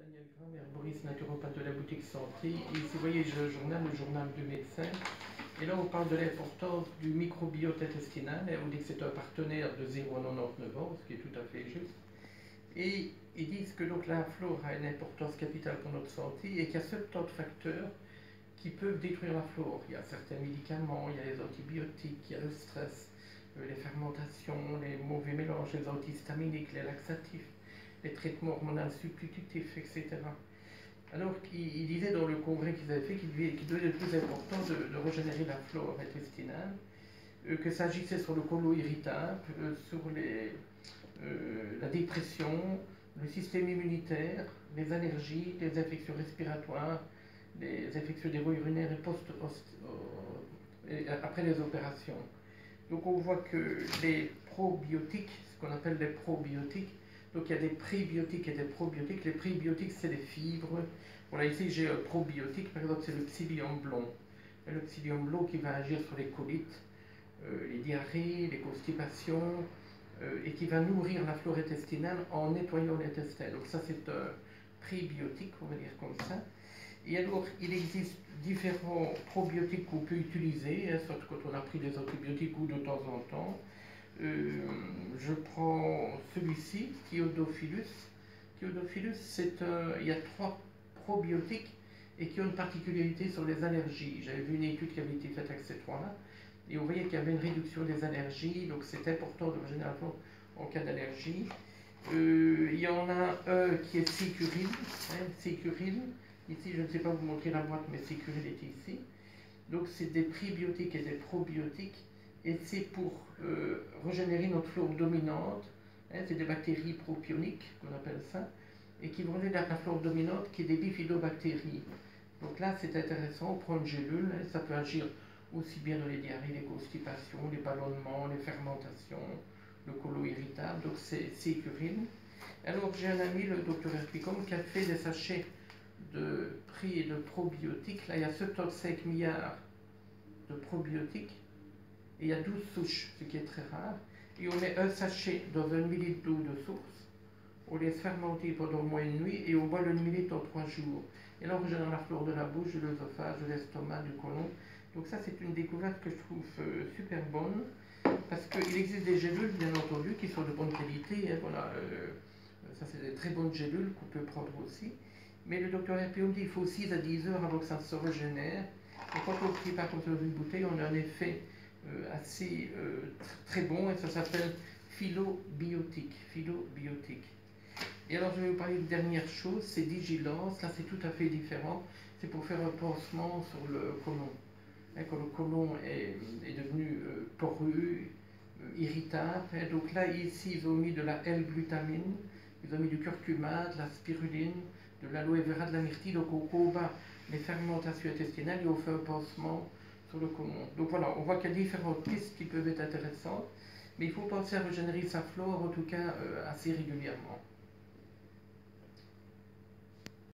Daniel Graham, herboriste naturopathe de la boutique santé. Et ici, vous voyez le journal du médecin. Et là, on parle de l'importance du microbiote intestinal. Et on dit que c'est un partenaire de 0 à 99 ans, ce qui est tout à fait juste. Et ils disent que donc la flore a une importance capitale pour notre santé et qu'il y a 70 facteurs qui peuvent détruire la flore. Il y a certains médicaments, il y a les antibiotiques, il y a le stress, les fermentations, les mauvais mélanges, les antihistaminiques, les laxatifs, les traitements hormonaux substitutifs, etc. Alors il disait dans le congrès qu'ils avaient fait qu'il devait être plus important de régénérer la flore intestinale, que ça agissait sur le côlon irritable, sur la dépression, le système immunitaire, les allergies, les infections respiratoires, les infections des voies urinaires et après les opérations. Donc on voit que les probiotiques, ce qu'on appelle les probiotiques, donc il y a des prébiotiques et des probiotiques. Les prébiotiques, c'est les fibres. Voilà, ici j'ai un probiotique, par exemple, c'est le psyllium blond. Le psyllium blond qui va agir sur les colites, les diarrhées, les constipations, et qui va nourrir la flore intestinale en nettoyant l'intestin. Donc ça, c'est un prébiotique, on va dire comme ça. Et alors, il existe différents probiotiques qu'on peut utiliser, hein, soit quand on a pris des antibiotiques ou de temps en temps. Je prends celui-ci, Thiodophilus. Thiodophilus, il y a 3 probiotiques et qui ont une particularité sur les allergies. J'avais vu une étude qui avait été faite avec ces 3-là, et on voyait qu'il y avait une réduction des allergies, donc c'est important de régénérer la flore en cas d'allergie. Il y en a un qui est Sécuril, Sécuril. Ici, je ne sais pas vous montrer la boîte, mais Sécuril est ici. Donc c'est des prébiotiques et des probiotiques, et c'est pour régénérer notre flore dominante. C'est des bactéries propioniques, qu'on appelle ça, et qui vont aller vers la flore dominante, qui est des bifidobactéries. Donc là, c'est intéressant, on prend une gélule, ça peut agir aussi bien dans les diarrhées, les constipations, les ballonnements, les fermentations, le côlon irritable, donc c'est Sécuril. Alors j'ai un ami, le docteur Herpicom, qui a fait des sachets de pré et de probiotiques. Là, il y a 75 milliards de probiotiques et il y a 12 souches, ce qui est très rare. Et on met un sachet dans 1 millilitre d'eau de source, on laisse fermenter pendant au moins une nuit et on boit le millilitre en 3 jours. Et là, on régénère la flore de la bouche, de l'œsophage, de l'estomac, du côlon. Donc ça, c'est une découverte que je trouve super bonne, parce qu'il existe des gélules, bien entendu, qui sont de bonne qualité. Hein, voilà, ça, c'est des très bonnes gélules qu'on peut prendre aussi. Mais le docteur Herpicom dit qu'il faut 6 à 10 heures avant que ça se régénère. Et quand on prépare comme ça dans une bouteille, on a un effet assez très bon, et ça s'appelle phylobiotique. Et alors je vais vous parler de dernière chose, c'est Digilance. Là c'est tout à fait différent, c'est pour faire un pansement sur le côlon. Quand le côlon est devenu poreux, irritable, donc là ici ils ont mis de la L-glutamine, ils ont mis du curcuma, de la spiruline, de l'aloe vera, de la myrtille, donc on combat les fermentations intestinales et on fait un pansement sur le côlon. Donc voilà, on voit qu'il y a différentes pistes qui peuvent être intéressantes, mais il faut penser à régénérer sa flore, en tout cas assez régulièrement.